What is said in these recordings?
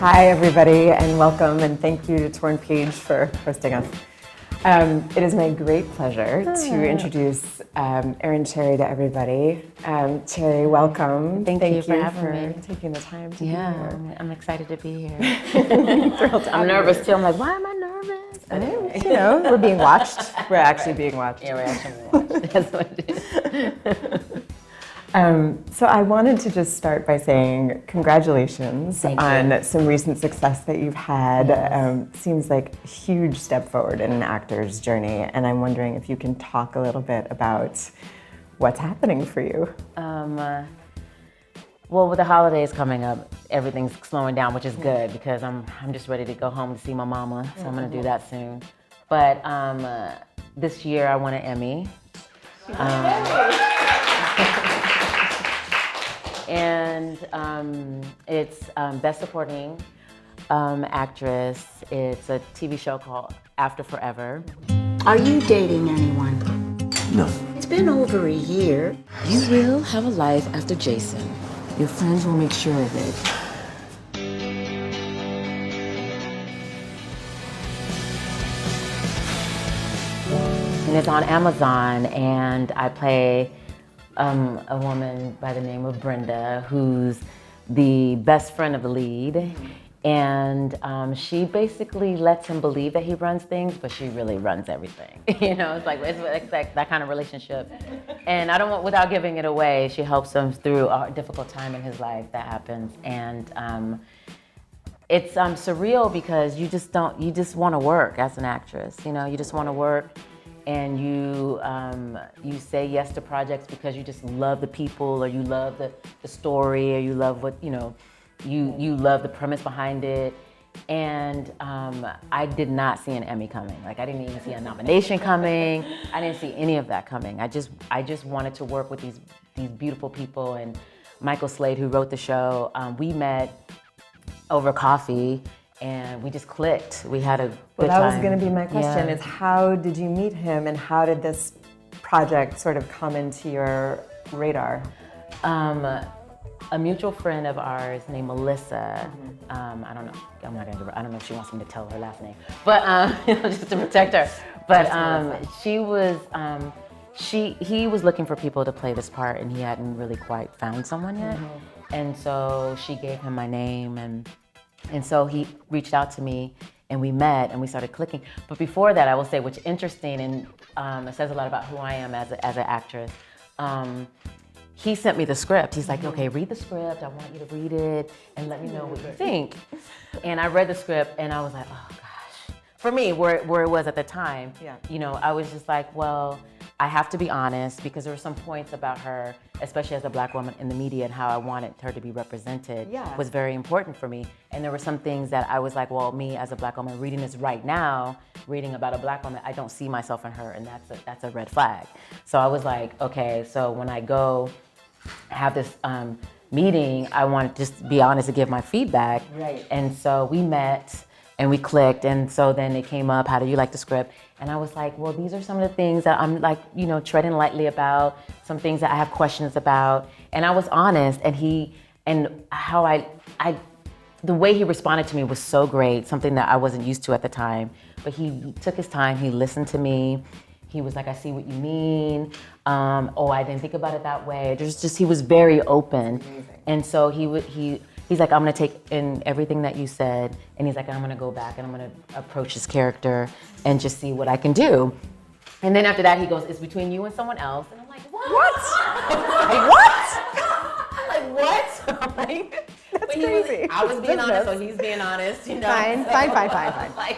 Hi, everybody, and welcome, and thank you to Torn Page for hosting us. It is my great pleasure to introduce Erin Cherry to everybody. Cherry, welcome. Thank you for having me. Taking the time to be here. I'm excited to be here. I'm nervous too. I'm like, why am I nervous? Anyway. You know, we're being watched. We're actually being watched. Yeah, we're actually being watched. That's what it is. So I wanted to just start by saying congratulations on some recent success that you've had. Yes. Seems like a huge step forward in an actor's journey, and I'm wondering if you can talk a little bit about what's happening for you. Well, with the holidays coming up, everything's slowing down, which is good because I'm just ready to go home to see my mama, so I'm gonna do that soon. But this year I won an Emmy. And it's Best Supporting Actress. It's a TV show called After Forever. Are you dating anyone? No. It's been over a year. You will have a life after Jason. Your friends will make sure of it. And it's on Amazon, and I play a woman by the name of Brenda, who's the best friend of the lead. And she basically lets him believe that he runs things, but she really runs everything. You know, it's like that kind of relationship. And I don't want, without giving it away, she helps him through a difficult time in his life that happens. And it's surreal because you just want to work as an actress. You know, you just want to work. And you say yes to projects because you just love the people, or you love the story, or you love what, you know, you love the premise behind it. And I did not see an Emmy coming. Like, I didn't even see a nomination coming. I didn't see any of that coming. I just wanted to work with these beautiful people. And Michael Slade, who wrote the show, we met over coffee. And we just clicked. We had a good time. Well, that was going to be my question, Yeah. is how did you meet him, and how did this project sort of come into your radar? A mutual friend of ours named Melissa, I don't know, I don't know if she wants me to tell her last name, but just to protect her. But he was looking for people to play this part, and he hadn't really quite found someone yet. And so she gave him my name, and so he reached out to me, and we met, and we started clicking. But before that, I will say, what's interesting, and it says a lot about who I am as an actress. He sent me the script. He's like, okay, read the script. I want you to read it and let me know what you think. And I read the script, and I was like, oh gosh. For me, where it was at the time, you know, I was just like, well, I have to be honest, because there were some points about her, especially as a Black woman in the media, and how I wanted her to be represented was very important for me. And there were some things that I was like, well, me as a Black woman reading this right now, reading about a Black woman, I don't see myself in her, and that's a red flag. So I was like, okay, so when I go have this meeting, I want to just be honest and give my feedback. Right. And so we met, and we clicked, and so then it came up, how do you like the script? And I was like, well, these are some of the things that I'm like, you know, treading lightly about, some things that I have questions about. And I was honest, and the way he responded to me was so great, something that I wasn't used to at the time. But he took his time, he listened to me. He was like, I see what you mean. I didn't think about it that way. He was very open. Amazing. And so he's like, I'm gonna take in everything that you said, and he's like, I'm gonna go back and I'm gonna approach this character and just see what I can do. And then after that, he goes, it's between you and someone else. And I'm like, what? I'm like, what? I'm like, That's crazy. I was being honest, so he's being honest, you know? Fine. Like,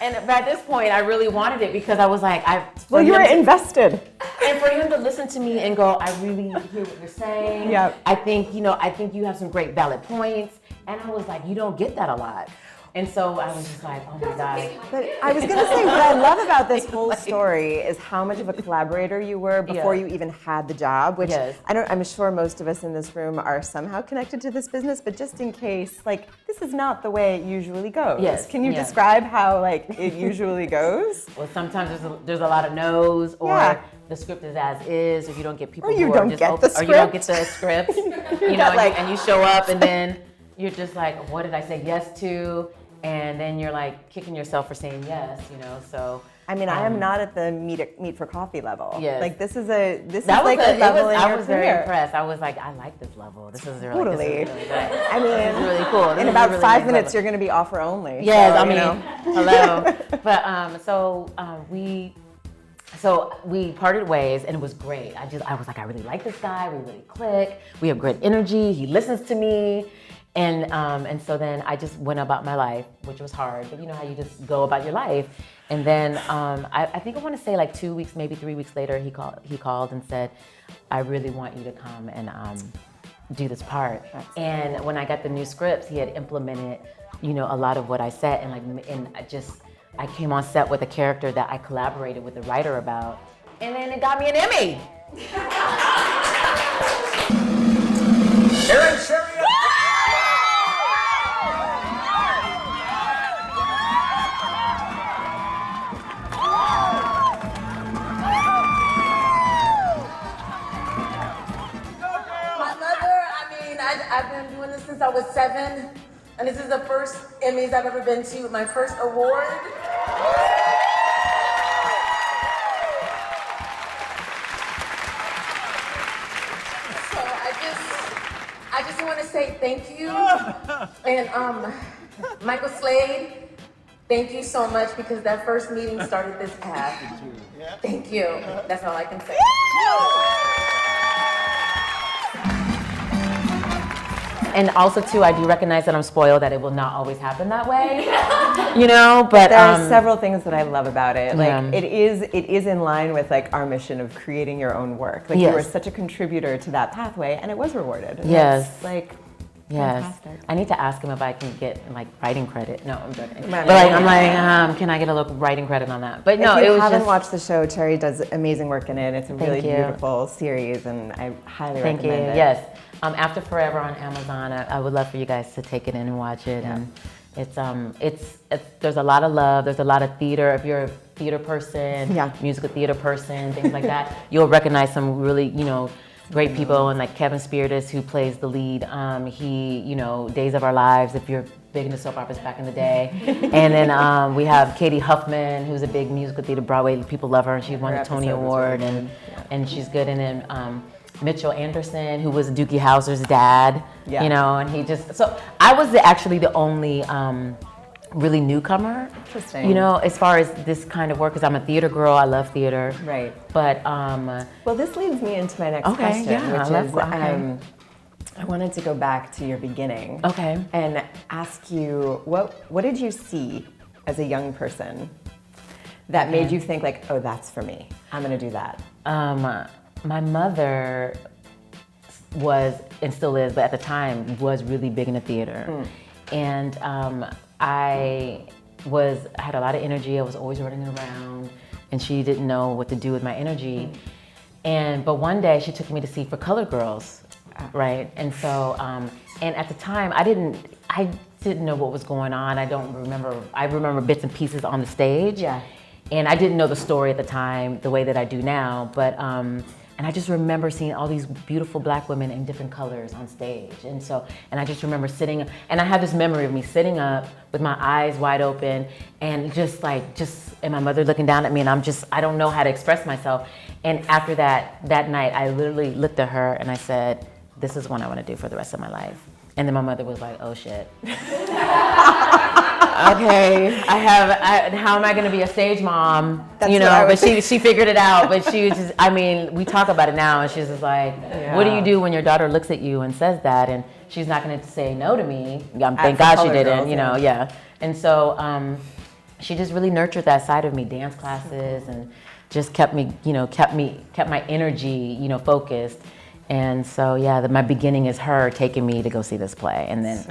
and at this point, I really wanted it because I was like, Well, you were invested. And for him to listen to me and go, I really hear what you're saying. Yep. I think you have some great valid points. And I was like, you don't get that a lot. And so I was just like, oh my God. But I was going to say, what I love about this whole story is how much of a collaborator you were before you even had the job, which I'm sure most of us in this room are somehow connected to this business, but just in case, like, this is not the way it usually goes. Yes. Can you describe how, like, it usually goes? Well, sometimes there's a lot of no's, or the script is as is, or you don't get people or you who don't are just get open, the script. or you don't get the script, you know, and you show up, and then you're just like, what did I say yes to? And then you're like kicking yourself for saying yes, you know. So I mean, I am not at the meet for coffee level. Yes. Like this is a level in your career. I was very impressed. I was like, I like this level. This is really, totally. This is really good. I mean, this is really cool. In about 5 minutes, you're going to be offer only. Yes, so, I mean, hello. But so we parted ways, and it was great. I was like, I really like this guy. We really click. We have great energy. He listens to me. And so then I just went about my life, which was hard, but you know how you just go about your life. And then I think I want to say like 2 weeks, maybe 3 weeks later, he called and said, I really want you to come and do this part. And when I got the new scripts, he had implemented, you know, a lot of what I said, and I came on set with a character that I collaborated with the writer about, and then it got me an Emmy. Erin, Sherry. I've been doing this since I was 7, and this is the first Emmys I've ever been to, my first award. So I just want to say thank you, and Michael Slade, thank you so much, because that first meeting started this path. Thank you. That's all I can say. And also too, I do recognize that I'm spoiled, that it will not always happen that way, you know. But there are several things that I love about it. Like Yeah. it is in line with like our mission of creating your own work. Like you Yes. were such a contributor to that pathway, and it was rewarded. And Yes. it's, like yes, fantastic. I need to ask him if I can get like writing credit. No, I'm joking. Right. But like, I'm like, can I get a little writing credit on that? But no, if it you was haven't just. watched the show, Cherry does amazing work in it. It's a really you. beautiful series, and I highly Thank you. recommend it. Yes. After Forever on Amazon, I would love for you guys to take it in and watch it. Yeah. And it's there's a lot of love. There's a lot of theater. If you're a theater person, Yeah. musical theater person, things like that, you'll recognize some really, you know, great people. And like Kevin Spiritus, who plays the lead, he, you know, Days of Our Lives, if you're big into soap operas back in the day. And then we have Katie Huffman, who's a big musical theater Broadway. People love her, and she won Her the Tony episode was Award, really and good. and she's good. And then Mitchell Anderson, who was Doogie Howser's dad, Yeah. you know, and he just, so I was actually the only really newcomer, Interesting. you know, as far as this kind of work, because I'm a theater girl, I love theater. Right. But, Well, this leads me into my next Okay, question, yeah, I which love- is okay. I wanted to go back to your beginning. Okay. And ask you, what did you see as a young person that made you think like, oh, that's for me. I'm going to do that. my mother was, and still is, but at the time was really big into theater. And I had a lot of energy. I was always running around, and she didn't know what to do with my energy. But one day she took me to see For Colored Girls, right? And so, and at the time I didn't know what was going on. I remember bits and pieces on the stage. Yeah. And I didn't know the story at the time the way that I do now, but and I just remember seeing all these beautiful black women in different colors on stage. And I just remember sitting, and I have this memory of me sitting up with my eyes wide open and and my mother looking down at me, and I don't know how to express myself. And after that night, I literally looked at her and I said, this is what I want to do for the rest of my life. And then my mother was like, oh shit. Okay, how am I going to be a stage mom? That's you what know, I but was she figured it out. But she was just, I mean, we talk about it now, and she's just like, what do you do when your daughter looks at you and says that? And she's not going to say no to me. Thank God she didn't, Girls, you know, yeah. And so she just really nurtured that side of me, dance classes, and just kept me, you know, kept my energy, you know, focused. And so, yeah, my beginning is her taking me to go see this play. And then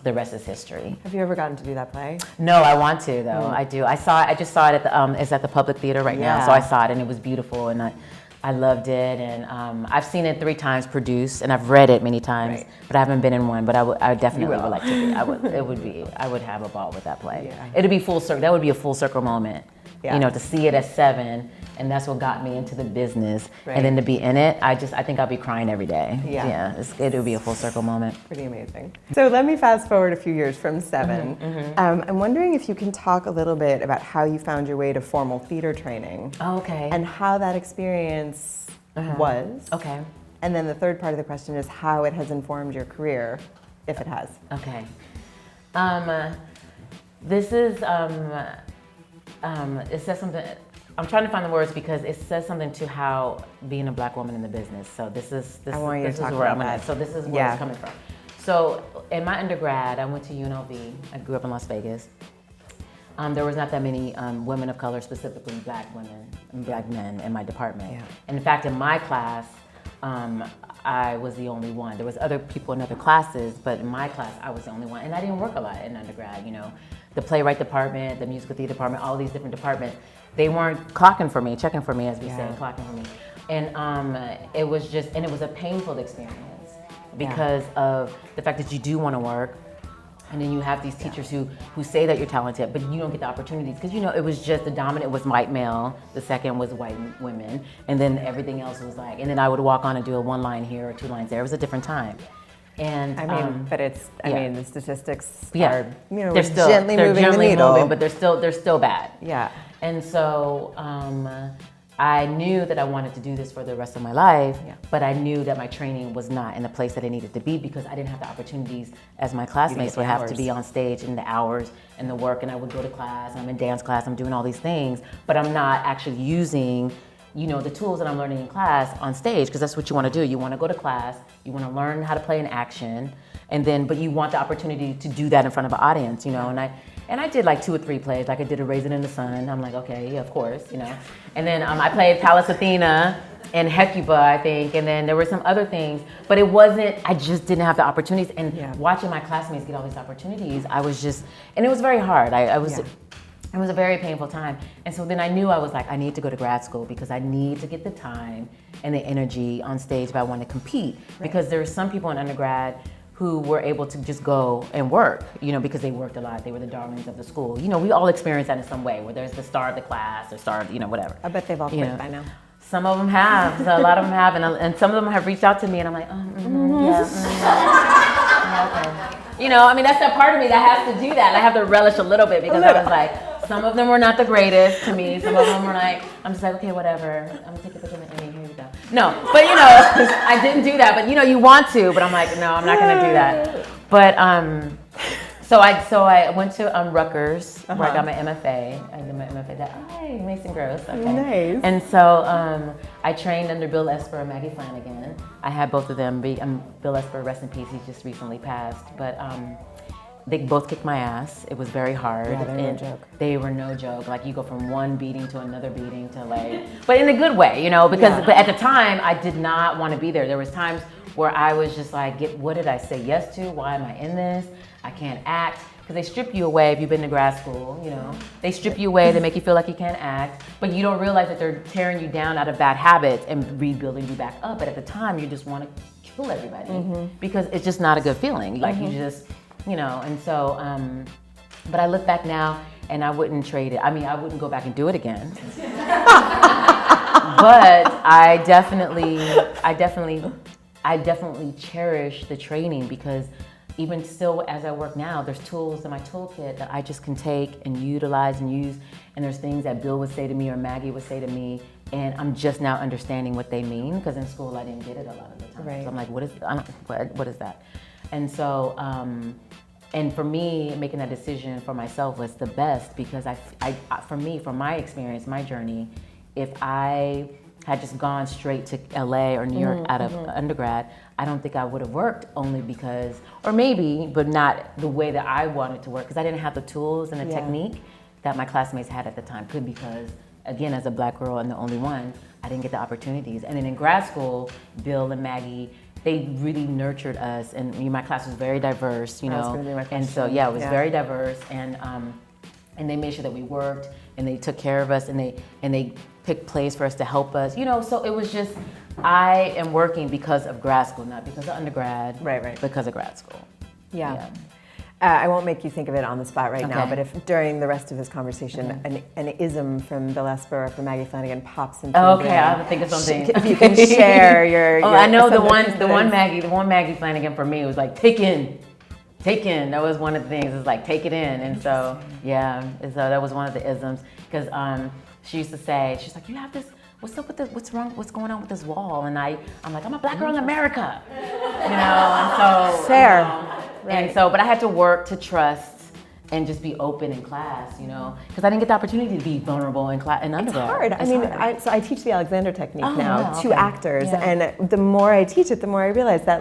the rest is history. Have you ever gotten to do that play? No, I want to though. I do. I just saw it at it's at the Public Theater right now. So I saw it, and it was beautiful, and I loved it. And I've seen it 3 times produced, and I've read it many times, but I haven't been in one. But I definitely would like to be. I would have a ball with that play. Yeah. It'd be full circle. That would be a full circle moment you know, to see it at 7, and that's what got me into the business. Right. And then to be in it, I think I'll be crying every day. Yeah. It'll be a full circle moment. Pretty amazing. So let me fast forward a few years from 7. I'm wondering if you can talk a little bit about how you found your way to formal theater training. Oh, okay. And how that experience was. Okay. And then the third part of the question is how it has informed your career, if it has. Okay. This is, it says something, I'm trying to find the words because it says something to how being a black woman in the business. So this is where I'm gonna, so this is where it's coming from. So in my undergrad, I went to UNLV. I grew up in Las Vegas. There was not that many women of color, specifically black women and black men in my department. Yeah. And in fact, in my class, I was the only one. There was other people in other classes, but in my class, I was the only one. And I didn't work a lot in undergrad, you know. The playwright department, the musical theater department, all these different departments, they weren't clocking for me, checking for me, as we say, clocking for me. And it was just, and it was a painful experience because of the fact that you do want to work. And then you have these teachers who say that you're talented, but you don't get the opportunities. Because, you know, it was just the dominant was white male, the second was white women, and then everything else was like, and then I would walk on and do a 1 line here or 2 lines there. It was a different time. And I mean, but it's, I mean, the statistics are, you know, they're still, gently moving the needle. Moving, but they're still bad. Yeah. And so I knew that I wanted to do this for the rest of my life, but I knew that my training was not in the place that it needed to be because I didn't have the opportunities as my classmates would have to be on stage in the hours and the work. And I would go to class, I'm in dance class, I'm doing all these things, but I'm not actually using, you know, the tools that I'm learning in class on stage, because that's what you want to do. You want to go to class, you want to learn how to play an action, and then, but you want the opportunity to do that in front of an audience, you know, and I did like 2 or 3 plays, like I did A Raisin in the Sun. I'm like, okay, yeah, of course, you know. And then I played Pallas Athena and Hecuba, I think, and then there were some other things, but it wasn't, I just didn't have the opportunities. And watching my classmates get all these opportunities, I was just, and it was very hard. It was a very painful time. And so then I knew I was like, I need to go to grad school because I need to get the time and the energy on stage if I want to compete. Right. Because there are some people in undergrad who were able to just go and work, you know, because they worked a lot. They were the darlings of the school. You know, we all experience that in some way, where there's the star of the class or star of, you know, whatever. I bet they've all quit by now. Some of them have, so a lot of them have, and some of them have reached out to me, and I'm like, okay. You know, I mean, that's that part of me that has to do that, and I have to relish a little bit, because I was like, some of them were not the greatest to me, some of them were like, I'm just like, okay, whatever, I'm gonna take a picture of Emmy, here you go. No, but you know, I didn't do that, but you know, you want to, but I'm like, no, I'm not gonna do that. But, so I went to Rutgers, where I got my MFA. I did my MFA. Hi, Mason Gross. Okay. Nice. And so I trained under Bill Esper and Maggie Flanagan. I had both of them. Bill Esper, rest in peace, he just recently passed. But they both kicked my ass. It was very hard. Yeah, they were no joke. They were no joke. Like, you go from one beating to another beating to like, but in a good way, you know, because but at the time I did not want to be there. There was times where I was just like, what did I say yes to? Why am I in this? I can't act. Because they strip you away if you've been to grad school, you know. They strip you away, they make you feel like you can't act, but you don't realize that they're tearing you down out of bad habits and rebuilding you back up. But at the time, you just want to kill everybody because it's just not a good feeling. Like you just, you know, and so, but I look back now and I wouldn't trade it. I mean, I wouldn't go back and do it again. But I definitely cherish the training, because even still, as I work now, there's tools in my toolkit that I just can take and utilize and use. And there's things that Bill would say to me or Maggie would say to me, and I'm just now understanding what they mean, because in school I didn't get it a lot of the time. Right. So I'm like, what is that? And so, and for me, making that decision for myself was the best, because for me, from my experience, my journey, if I had just gone straight to LA or New York out of undergrad, I don't think I would have worked, only because, or maybe, but not the way that I wanted to work, because I didn't have the tools and the technique that my classmates had at the time. Because, again, as a black girl and the only one, I didn't get the opportunities. And then in grad school, Bill and Maggie, they really nurtured us, and my class was very diverse, you know. That's gonna be my question. And so, it was very diverse, and they made sure that we worked, and they took care of us, and they picked plays for us to help us, you know. So it was just, I am working because of grad school, not because of undergrad. Right. Because of grad school. Yeah. I won't make you think of it on the spot right now, Okay. but if during the rest of this conversation an ism from Bill Esper or from Maggie Flanagan pops into your Okay, brain, I have to think of something. if you can share your I know the some one Maggie Flanagan for me was like take in. That was one of the things. Is like take it in, and so yeah, and so that was one of the isms because she used to say, she's like, you have this. What's up with this? What's wrong? What's going on with this wall? And I'm like, I'm a black girl in America, and so Fair. Right. And so, but I had to work to trust and just be open in class, because I didn't get the opportunity to be vulnerable in class in undergrad. It's hard. So I teach the Alexander technique now to okay. actors, Yeah. and the more I teach it, the more I realize that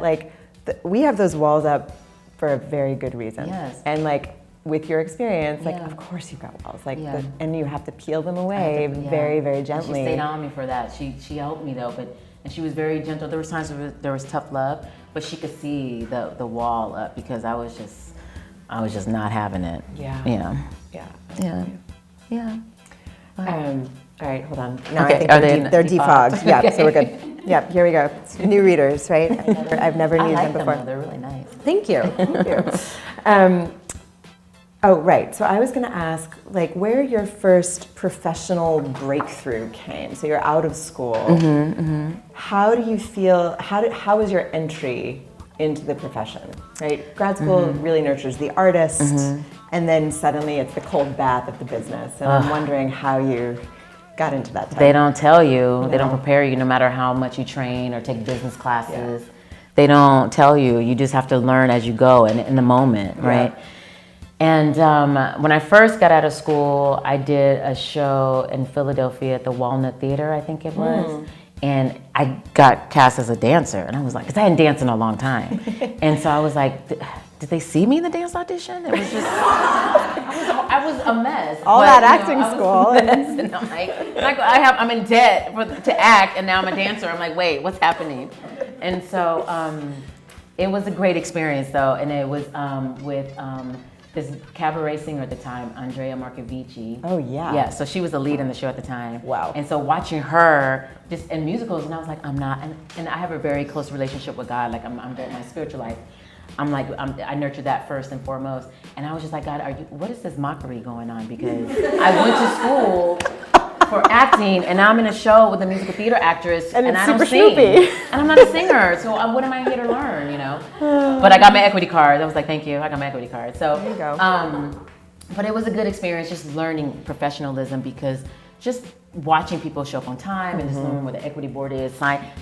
we have those walls up for a very good reason. Yes. And with your experience, Yeah. of course you've got walls, Yeah. and you have to peel them away very, very And gently. she stayed on me for that. She helped me though, and she was very gentle. There was times where there was tough love, but she could see the wall up because I was just not having it. Yeah. Yeah. Yeah. Yeah. Yeah. All right, hold on. Now Okay, I think are they're they defogged. defogged? Yeah, Okay. so we're good. Yeah, here we go. New readers, right? I've never I used like them before. though. They're really nice. Thank you. Thank you. Oh, right. So I was going to ask, where your first professional breakthrough came. So you're out of school. How do you feel? How was your entry into the profession? Right. Grad school really nurtures the artist, and then suddenly it's the cold bath of the business. And I'm wondering how you got into that. They don't tell you. They don't prepare you, no matter how much you train or take business classes. They don't tell you. You just have to learn as you go and in the moment, right? And when I first got out of school, I did a show in Philadelphia at the Walnut Theater, I think it was. And I got cast as a dancer. And I was like, because I hadn't danced in a long time. And so I was like, did they see me in the dance audition? It was just, I was a mess. All that acting school. And I'm like, I'm in debt to act, and now I'm a dancer. I'm like, wait, what's happening? And so it was a great experience, though. And it was with this cabaret singer at the time, Andrea Marcovici. Oh, yeah. Yeah, so she was the lead in the show at the time. Wow. And so watching her just in musicals, and I was like, I'm not, and I have a very close relationship with God, like I'm my spiritual life. I nurtured that first and foremost. And I was just like, God, what is this mockery going on? Because I went to school for acting, and now I'm in a show with a musical theater actress, and I don't sing. And I'm not a singer, so what am I here to learn, But I got my equity card. I was like, thank you, I got my equity card. So, there you go. But it was a good experience just learning professionalism, because just watching people show up on time and just learning what the equity board is,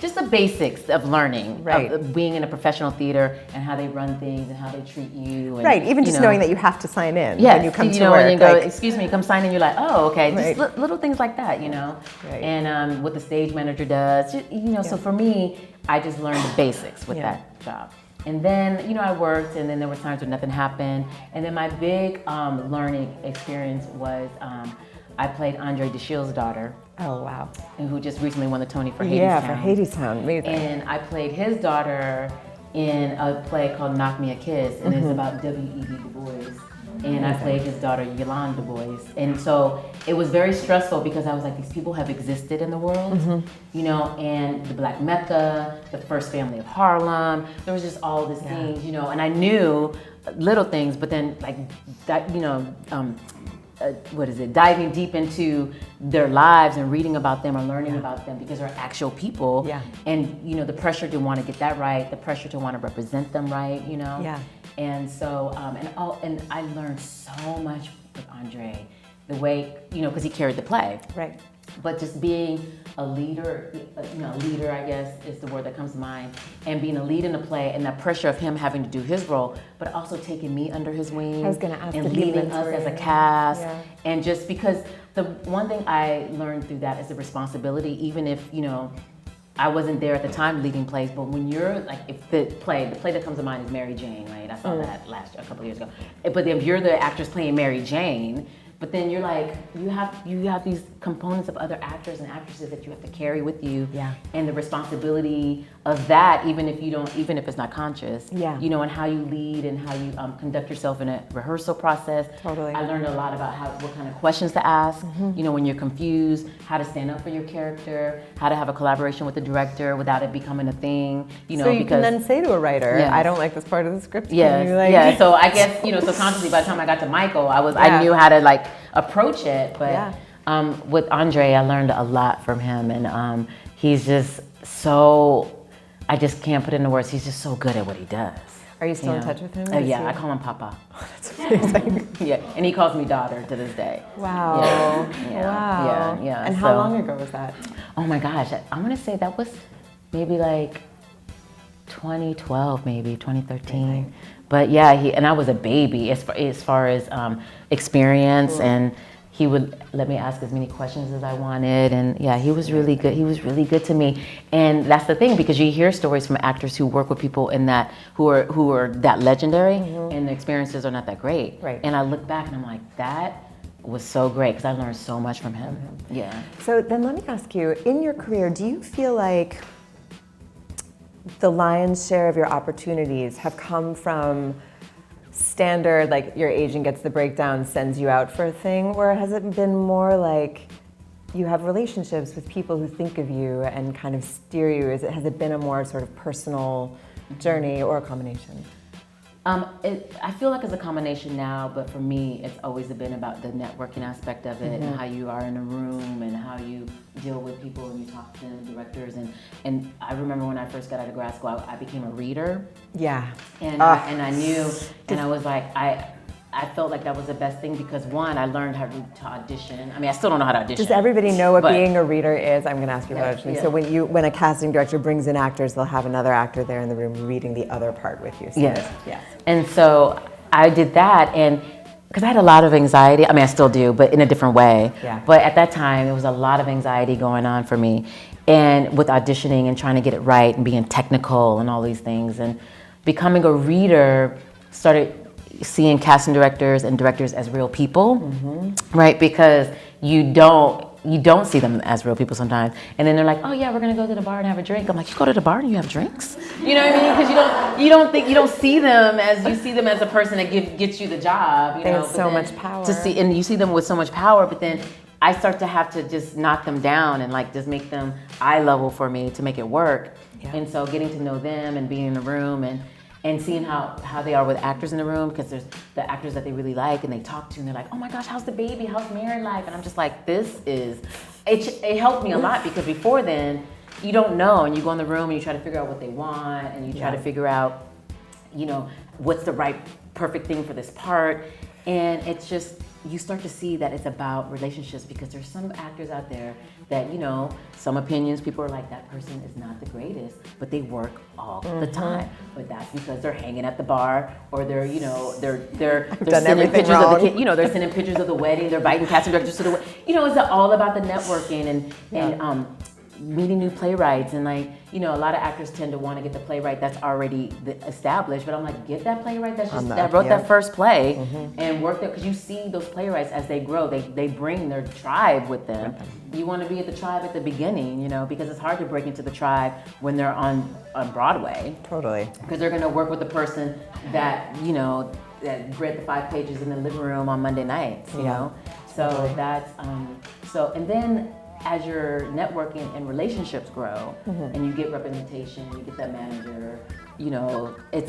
just the basics of learning, of being in a professional theater and how they run things and how they treat you. And, Even just knowing that you have to sign in yes, when you come to work. And you go, excuse me, come sign in. You're like, oh, okay. Right. Just little things like that, Right. And what the stage manager does, So for me, I just learned the basics with that job. And then, I worked, and then there were times when nothing happened. And then my big learning experience was I played Andre DeShille's daughter. Oh, wow. And who just recently won the Tony for Hadestown. Yeah, for Hadestown. Amazing. And I played his daughter in a play called Knock Me a Kiss, and it's about W.E.B. Du Bois. And I played his daughter, Yolande Du Bois. And so it was very stressful because I was like, these people have existed in the world, and the Black Mecca, the First Family of Harlem, there was just all these things, and I knew little things, but then diving deep into their lives and reading about them or learning about them because they're actual people. Yeah. And, the pressure to want to get that right, the pressure to want to represent them right, Yeah. And so, and I learned so much with Andre, the way, because he carried the play. Right. But just being a leader, leader, I guess, is the word that comes to mind, and being a lead in a play, and that pressure of him having to do his role, but also taking me under his wing. I was going to ask and if leading us as a cast. Yeah. And just because the one thing I learned through that is the responsibility, even if, I wasn't there at the time leading plays, but when you're if the play that comes to mind is Mary Jane, right? I saw that a couple of years ago. But if you're the actress playing Mary Jane, but then you're like, you have these components of other actors and actresses that you have to carry with you, Yeah. and the responsibility of that, even if it's not conscious, Yeah. you know, and how you lead and how you conduct yourself in a rehearsal process. Totally. I learned a lot about what kind of questions to ask, you know, when you're confused, how to stand up for your character, how to have a collaboration with the director without it becoming a thing, you know, So you can because then say to a writer, Yes. I don't like this part of the script. Yes, Can you, like... yeah. So I guess, you know, subconsciously by the time I got to Michael, I knew how to like approach it. But with Andre, I learned a lot from him, and he's just so, I just can't put it into words. He's just so good at what he does. Are you still in touch with him? Oh yeah, I call him Papa. That's amazing. Yeah, and he calls me daughter to this day. Wow. Yeah. Wow. Yeah. And how long ago was that? Oh my gosh, I'm gonna say that was maybe like 2012, maybe 2013. Right. But yeah, and I was a baby as far as experience, and he would let me ask as many questions as I wanted, and yeah, he was really good. He was really good to me, and that's the thing, because you hear stories from actors who work with people in that who are that legendary, and the experiences are not that great. Right. And I look back and I'm like, that was so great because I learned so much from him. Yeah. So then let me ask you, in your career, do you feel like the lion's share of your opportunities have come from standard, like your agent gets the breakdown, sends you out for a thing, or has it been more like you have relationships with people who think of you and kind of steer you? Has it been a more sort of personal journey, or a combination? I feel like it's a combination now, but for me, it's always been about the networking aspect of it, and how you are in a room, and how you deal with people, and you talk to directors. And I remember when I first got out of grad school, I became a reader. Yeah. And I knew, and I was like, I felt like that was the best thing, because one, I learned how to audition. I mean, I still don't know how to audition. Does everybody know what being a reader is? I'm going to ask you about auditioning. Yeah. So when a casting director brings in actors, they'll have another actor there in the room reading the other part with you. So Yes. Yes. And so I did that, and because I had a lot of anxiety. I mean, I still do, but in a different way. Yeah. But at that time, there was a lot of anxiety going on for me, and with auditioning and trying to get it right and being technical and all these things, and becoming a reader started seeing casting directors and directors as real people, right? Because you don't see them as real people sometimes. And then they're like, oh yeah, we're gonna go to the bar and have a drink. I'm like, you go to the bar and you have drinks? You know what I mean? Because you don't see them as a person that gets you the job. You They know, have so much power. And you see them with so much power, but then I start to have to just knock them down and like just make them eye level for me to make it work. Yeah. And so getting to know them and being in the room and seeing how they are with actors in the room, because there's the actors that they really like and they talk to and they're like, oh my gosh, how's the baby? How's Mary life? And I'm just like, it helped me a lot, because before then, you don't know, and you go in the room and you try to figure out what they want, and you try to figure out, you know, what's the right perfect thing for this part. And it's just, you start to see that it's about relationships, because there's some actors out there that, you know, some opinions, people are like, that person is not the greatest, but they work all the time. But that's because they're hanging at the bar, or they're, you know, they're sending pictures of the kid, you know, they're sending pictures of the wedding, they're inviting casting directors to the wedding. You know, it's all about the networking and meeting new playwrights, and like, you know, a lot of actors tend to want to get the playwright that's already established, but I'm like, get that playwright that wrote that first play and work there, because you see those playwrights as they grow, they bring their tribe with them. You want to be at the tribe at the beginning, you know, because it's hard to break into the tribe when they're on Broadway. Totally. Because they're going to work with the person that, you know, that read the 5 pages in the living room on Monday nights, you know? So that's, and then as your networking and relationships grow, and you get representation, you get that manager, you know, it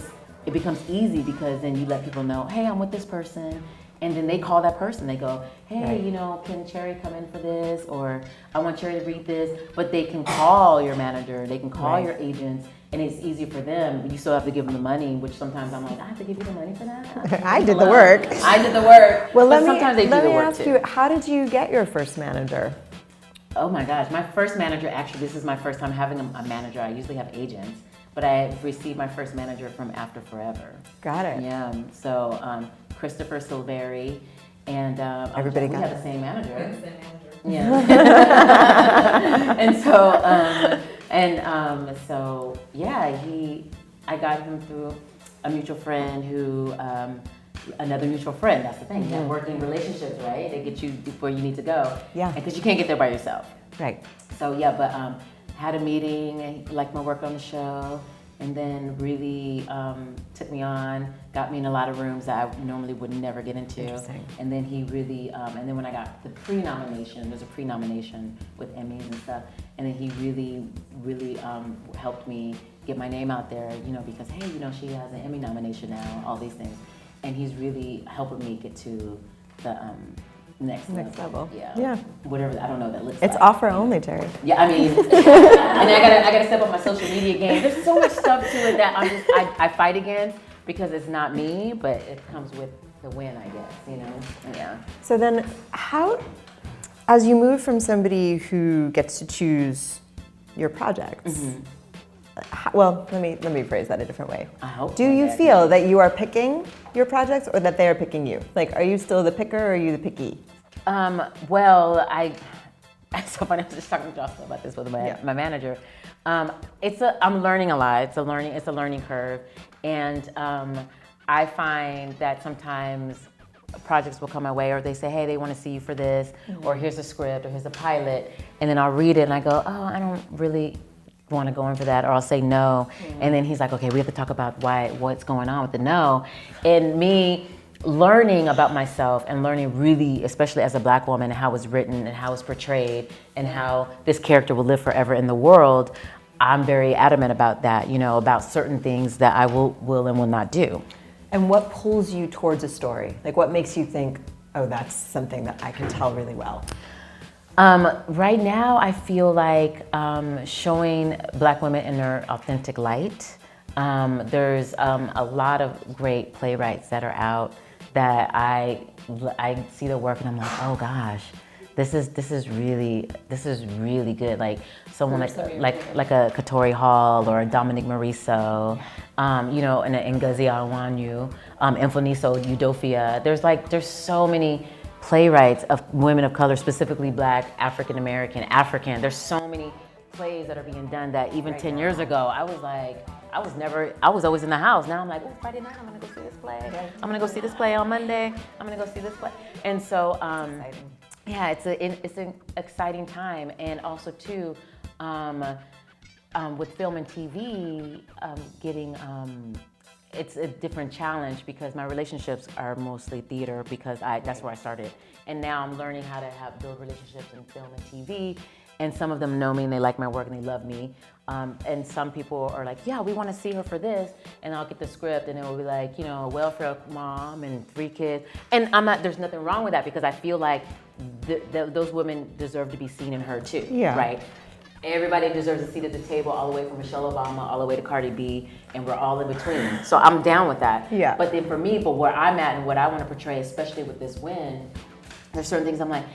becomes easy, because then you let people know, hey, I'm with this person, and then they call that person. They go, hey, you know, can Cherry come in for this? Or I want Cherry to read this. But they can call your manager, they can call your agents, and it's easy for them. You still have to give them the money, which sometimes I'm like, I have to give you the money for that? I did the work. I did the work. Well, but sometimes they do the work ask you, how did you get your first manager? Oh my gosh, my first manager, actually, this is my first time having a manager. I usually have agents, but I received my first manager from After Forever. Got it. Yeah, so Christopher Silveri, and Everybody we got have it. the same manager. That's the manager. Yeah. So yeah, I got him through a mutual friend who another mutual friend. That's the thing. Networking relationships, right? They get you where you need to go. Yeah. Because you can't get there by yourself. Right. So yeah, but had a meeting, liked my work on the show, and then really took me on, got me in a lot of rooms that I normally would never get into. Interesting. And then he really, and then when I got the pre-nomination, there's a pre-nomination with Emmys and stuff, and then he really helped me get my name out there, you know, because hey, you know, she has an Emmy nomination now, all these things. And he's really helping me get to the next level. Yeah. Whatever, I don't know what that looks like. It's offer only, Terry. Yeah, I mean, and I gotta step up my social media game. There's so much stuff to it that I fight against because it's not me, but it comes with the win, I guess, you know? Yeah. So then as you move from somebody who gets to choose your projects, well, let me rephrase that a different way. I hope. Do you feel that you are picking your projects or that they are picking you? Like, are you still the picker or are you the picky? Well, it's so funny. I was just talking to Jocelyn about this with my manager. I'm learning a lot. It's a learning curve, and I find that sometimes projects will come my way, or they say, hey, they want to see you for this, or here's a script, or here's a pilot, and then I'll read it and I go, oh, I don't really want to go in for that, or I'll say no, and then he's like, okay, we have to talk about what's going on with the no, and me learning about myself and learning really, especially as a Black woman, how it's written and how it's portrayed and how this character will live forever in the world. I'm very adamant about that, you know, about certain things that I will and will not do. And what pulls you towards a story? Like, what makes you think, oh, that's something that I can tell really well? Right now, I feel like showing Black women in their authentic light. There's a lot of great playwrights that are out that I see their work and I'm like, oh gosh, this is really good. Like someone like a Katori Hall or a Dominic Mariso, you know, and a Ngozi Awanyu, Mfoniso Udofia. There's so many playwrights of women of color, specifically Black, African American, African. There's so many plays that are being done that even 10 years ago, I was always in the house. Now I'm like, oh, Friday night, I'm gonna go see this play. I'm gonna go see this play on Monday. I'm gonna go see this play. And so, yeah, it's an exciting time. And also too, with film and TV, it's a different challenge because my relationships are mostly theater because that's where I started. And now I'm learning how to build relationships in film and TV. And some of them know me and they like my work and they love me. And some people are like, yeah, we want to see her for this. And I'll get the script and it will be like, you know, a welfare mom and 3 kids. And there's nothing wrong with that because I feel like those women deserve to be seen and heard too, right? Everybody deserves a seat at the table, all the way from Michelle Obama, all the way to Cardi B, and we're all in between. So I'm down with that. Yeah. But then for me, for where I'm at and what I want to portray, especially with this win, there's certain things I'm like,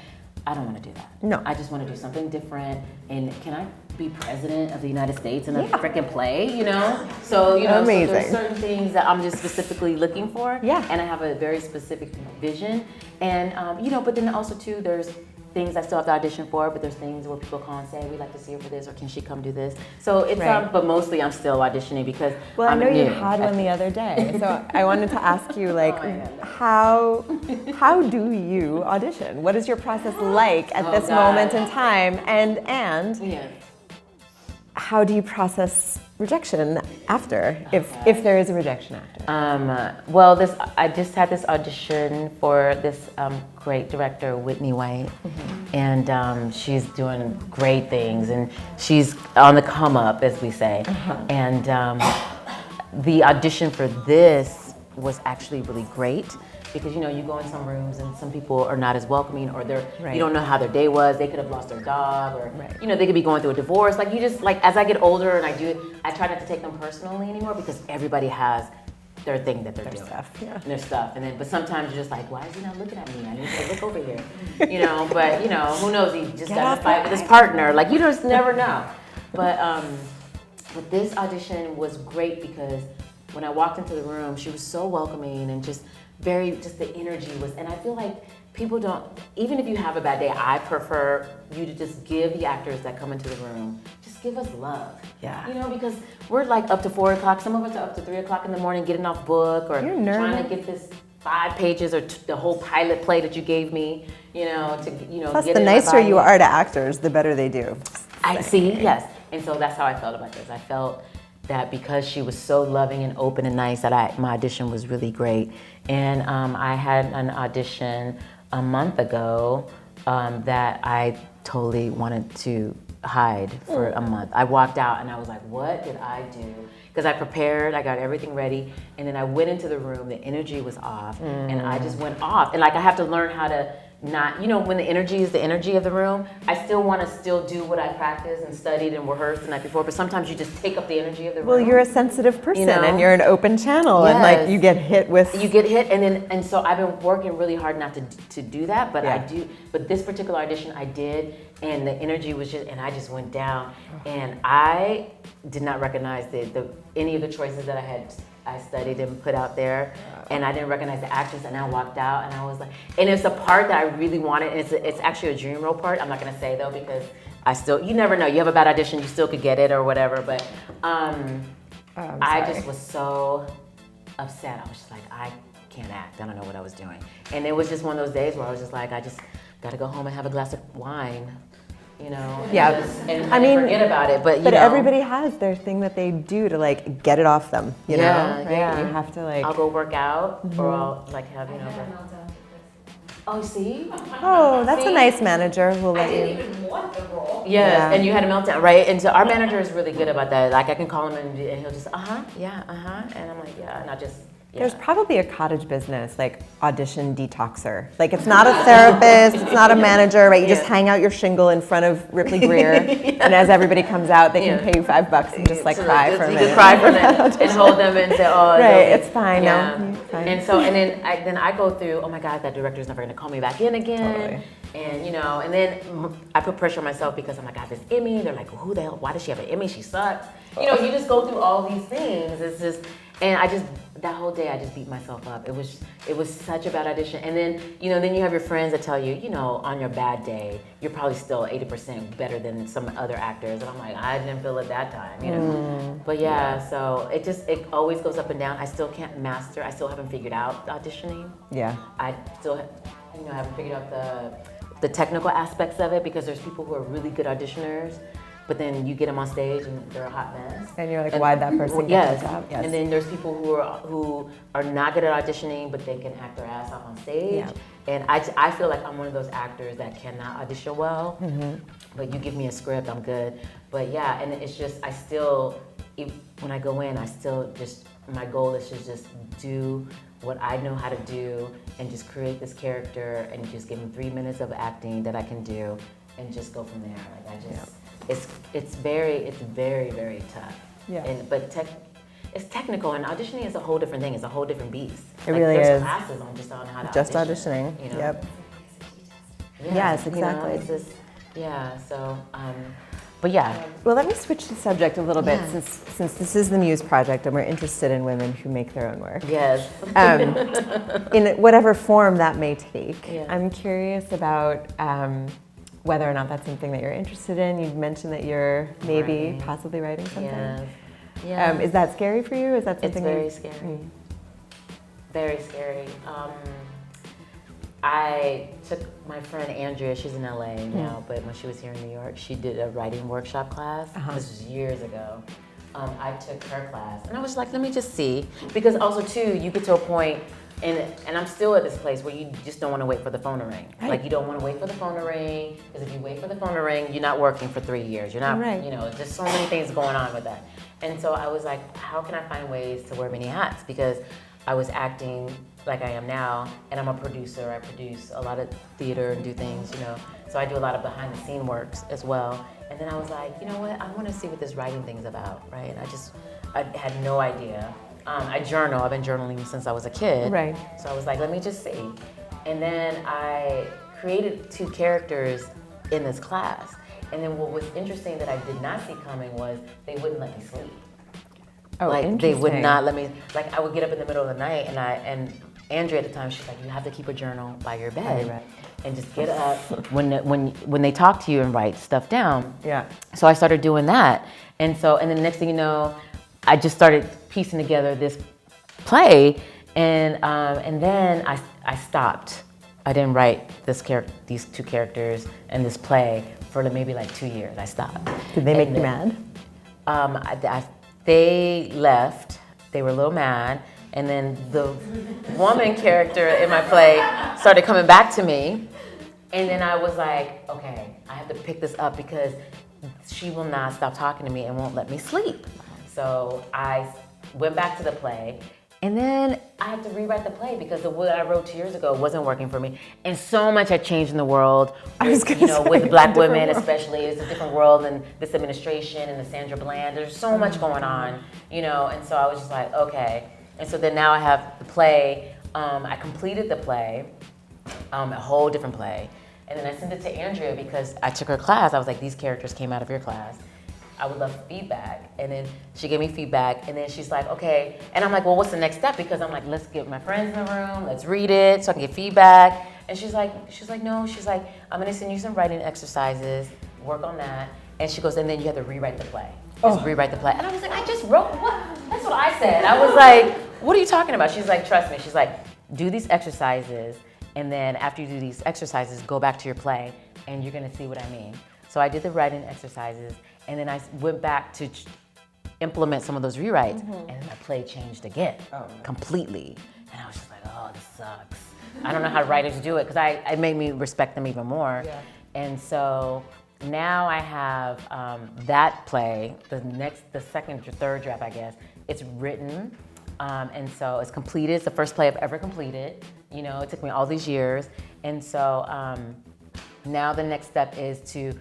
I don't want to do that. No. I just want to do something different. And can I be president of the United States in a freaking play, you know? So, you know, so there's certain things that I'm just specifically looking for. Yeah. And I have a very specific vision. And, you know, but then also too, there's things I still have to audition for, but there's things where people call and say, we'd like to see her for this, or can she come do this? So it's, but mostly I'm still auditioning because well, I'm I know new. you had one the other day, so I wanted to ask you, like, how do you audition? What is your process like at this moment in time? And how do you process rejection after, if there is a rejection after? Well, I just had this audition for this great director, Whitney White, and she's doing great things, and she's on the come up, as we say. And the audition for this was actually really great. Because, you know, you go in some rooms and some people are not as welcoming, or you don't know how their day was. They could have lost their job, or you know, they could be going through a divorce. Like, you just, like, as I get older and I try not to take them personally anymore, because everybody has their thing that they're doing, and their stuff. And then, but sometimes you're just like, why is he not looking at me? I need to look over here, you know. But you know, who knows? He just got in a fight with his partner. Like, you just never know. But this audition was great because when I walked into the room, she was so welcoming and just the energy was, and I feel like people don't, even if you have a bad day, I prefer you to just give the actors that come into the room, just give us love. You know, because we're like up to 4 o'clock, some of us are up to 3 o'clock in the morning getting off book or trying to get this 5 pages or the whole pilot play that you gave me, to Plus, get the in my nicer body. you are to actors, the better they do. I see, yes. And so that's how I felt about this. I felt that because she was so loving and open and nice that my audition was really great. And I had an audition a month ago that I totally wanted to hide for a month. I walked out and I was like, what did I do? Because I prepared, I got everything ready, and then I went into the room, the energy was off, and I just went off. And like I have to learn how to not, when the energy is the energy of the room, I still want to still do what I practiced and studied and rehearsed the night before, but sometimes you just take up the energy of the room. Well, you're a sensitive person and you're an open channel, and like you get hit with. You get hit, and so I've been working really hard not to do that, but I do. But this particular audition I did, and the energy was and I just went down, and I did not recognize any of the choices that I studied and put out there, and I didn't recognize the actress, and I walked out, and I was like, and it's a part that I really wanted, and it's actually a dream role part. I'm not gonna say though, because you never know, you have a bad audition, you still could get it or whatever, but I just was so upset. I was just like, I can't act, I don't know what I was doing. And it was just one of those days where I was just like, I just gotta go home and have a glass of wine. And forget about it. But everybody has their thing that they do to like get it off them. You know, right? Yeah. You have to like. I'll go work out, or I'll like have Oh, see? Oh, that's a nice manager who'll let you. I didn't even want the role. Yes, and you had a meltdown, right? And so our manager is really good about that. Like I can call him and he'll just, and I'm like, yeah, and I just. There's probably a cottage business, like audition detoxer. Like it's not a therapist, it's not a manager, right? You just hang out your shingle in front of Ripley Greer, and as everybody comes out, they can pay you $5 and just like cry for a minute. You can cry for a minute and hold them and say, oh, right, it's fine. Yeah. No, it's fine. And so, then I go through, oh my God, that director's never gonna call me back in again. Totally. And and then I put pressure on myself because I'm like, I got this Emmy. They're like, well, who the hell? Why does she have an Emmy? She sucks. You just go through all these things. It's just. And that whole day I just beat myself up. It was such a bad audition. And then, then you have your friends that tell you, on your bad day, you're probably still 80% better than some other actors. And I'm like, I didn't feel it that time, But so it always goes up and down. I still can't master, I still haven't figured out auditioning. Yeah. I still, haven't figured out the technical aspects of it, because there's people who are really good auditioners, but then you get them on stage and they're a hot mess. And you're like, why'd that person get the job? Yes. And then there's people who are not good at auditioning, but they can act their ass off on stage. Yeah. And I feel like I'm one of those actors that cannot audition well, but you give me a script, I'm good. But and it's just, when I go in, my goal is to just do what I know how to do and just create this character and just give them 3 minutes of acting that I can do and just go from there. Like it's very, very tough. Yeah. But it's technical, and auditioning is a whole different thing. It's a whole different beast. It really there's is. Classes on how to just audition. Auditioning. Yep. Yeah, yes, exactly. It's just, so, but yeah. Well, let me switch the subject a little bit, since this is the Muse project and we're interested in women who make their own work. Yes. In whatever form that may take. Yeah. I'm curious about whether or not that's something that you're interested in. You've mentioned that you're maybe possibly writing something. Yes. Yeah. Is that scary for you? Is that something? It's very scary. Very scary. I took my friend Andrea, she's in LA now, but when she was here in New York, she did a writing workshop class. This was years ago. I took her class, and I was like, let me just see. Because also too, you get to a point, and I'm still at this place where you just don't want to wait for the phone to ring. Right. Like you don't want to wait for the phone to ring, because if you wait for the phone to ring, you're not working for 3 years. You're not, there's so many things going on with that. And so I was like, how can I find ways to wear many hats? Because I was acting like I am now, and I'm a producer. I produce a lot of theater and do things, So I do a lot of behind the scene works as well. And then I was like, you know what? I want to see what this writing thing's about, right? And I had no idea. I journal. I've been journaling since I was a kid. Right. So I was like, let me just see. And then I created 2 characters in this class. And then what was interesting that I did not see coming was they wouldn't let me sleep. Oh, like they would not let me. Like I would get up in the middle of the night, and Andrea at the time, she's like, you have to keep a journal by your bed, and just get up when they talk to you and write stuff down. Yeah. So I started doing that, and then the next thing you know, I just started piecing together this play, And then I stopped. I didn't write these two characters in this play for maybe like 2 years. I stopped. Did they make you mad? They left. They were a little mad. And then the woman character in my play started coming back to me. And then I was like, okay, I have to pick this up because she will not stop talking to me and won't let me sleep. So I went back to the play. And then I had to rewrite the play because what I wrote 2 years ago wasn't working for me. And so much had changed in the world. With Black women especially. It's a different world and this administration and the Sandra Bland. There's so much going on, and so I was just like, okay. And so then now I have the play. I completed the play, a whole different play. And then I sent it to Andrea because I took her class. I was like, these characters came out of your class. I would love feedback. And then she gave me feedback, and then she's like, okay. And I'm like, well, what's the next step? Because I'm like, let's get my friends in the room, let's read it so I can get feedback. And she's like, no, I'm gonna send you some writing exercises, work on that. And she goes, and then you have to rewrite the play. Just rewrite the play. And I was like, I just wrote, what? That's what I said. I was like, what are you talking about? She's like, trust me. She's like, do these exercises, and then after you do these exercises, go back to your play, and you're gonna see what I mean. So I did the writing exercises, and then I went back to implement some of those rewrites, and then my play changed again, completely. And I was just like, oh, this sucks. I don't know how writers do it, because it made me respect them even more. Yeah. And so now I have that play, the second or third draft, I guess. It's written, and so it's completed. It's the first play I've ever completed. It took me all these years. And so now the next step is to